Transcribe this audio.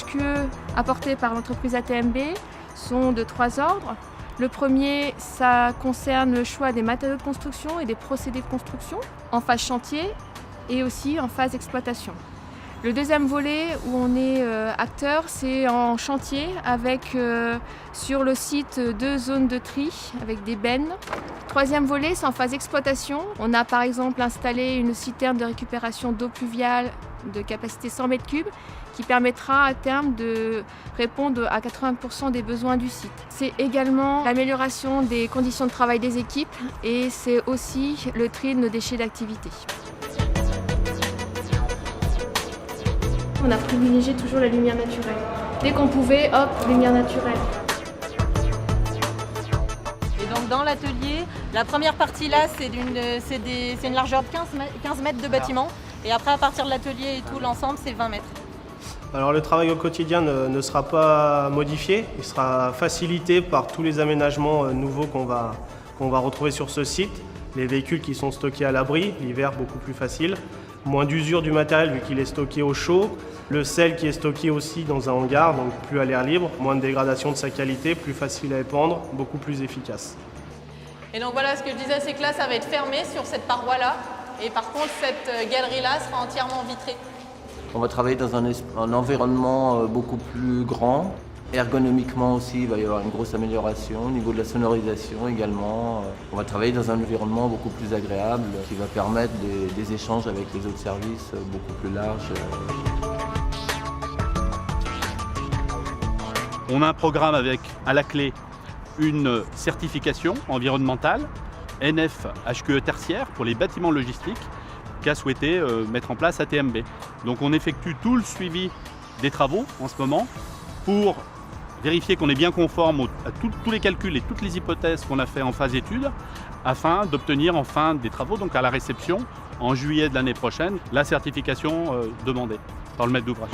HQE apportés par l'entreprise ATMB sont de 3 ordres. Le premier, ça concerne le choix des matériaux de construction et des procédés de construction en phase chantier et aussi en phase exploitation. Le deuxième volet où on est acteur, c'est en chantier avec sur le site 2 zones de tri avec des bennes. Troisième volet, c'est en phase exploitation. On a par exemple installé une citerne de récupération d'eau pluviale de capacité 100 m3 qui permettra à terme de répondre à 80% des besoins du site. C'est également l'amélioration des conditions de travail des équipes et c'est aussi le tri de nos déchets d'activité. On a privilégié toujours la lumière naturelle. Dès qu'on pouvait, hop, lumière naturelle. Et donc dans l'atelier, la première partie là, c'est une largeur de 15 mètres de bâtiment. Et après, à partir de l'atelier et tout, l'ensemble, c'est 20 mètres. Alors le travail au quotidien ne sera pas modifié, il sera facilité par tous les aménagements nouveaux qu'on va retrouver sur ce site. Les véhicules qui sont stockés à l'abri, l'hiver beaucoup plus facile. Moins d'usure du matériel vu qu'il est stocké au chaud. Le sel qui est stocké aussi dans un hangar, donc plus à l'air libre. Moins de dégradation de sa qualité, plus facile à épandre, beaucoup plus efficace. Et donc voilà, ce que je disais, c'est que là, ça va être fermé sur cette paroi-là. Et par contre, cette galerie-là sera entièrement vitrée. On va travailler dans un environnement beaucoup plus grand. Ergonomiquement aussi, il va y avoir une grosse amélioration. Au niveau de la sonorisation également, on va travailler dans un environnement beaucoup plus agréable qui va permettre des échanges avec les autres services beaucoup plus larges. On a un programme avec, à la clé, une certification environnementale, NF HQE tertiaire pour les bâtiments logistiques, qu'a souhaité mettre en place ATMB. Donc on effectue tout le suivi des travaux en ce moment pour vérifier qu'on est bien conforme à tous les calculs et toutes les hypothèses qu'on a fait en phase étude afin d'obtenir en fin des travaux, donc à la réception, en juillet de l'année prochaine, la certification demandée par le maître d'ouvrage.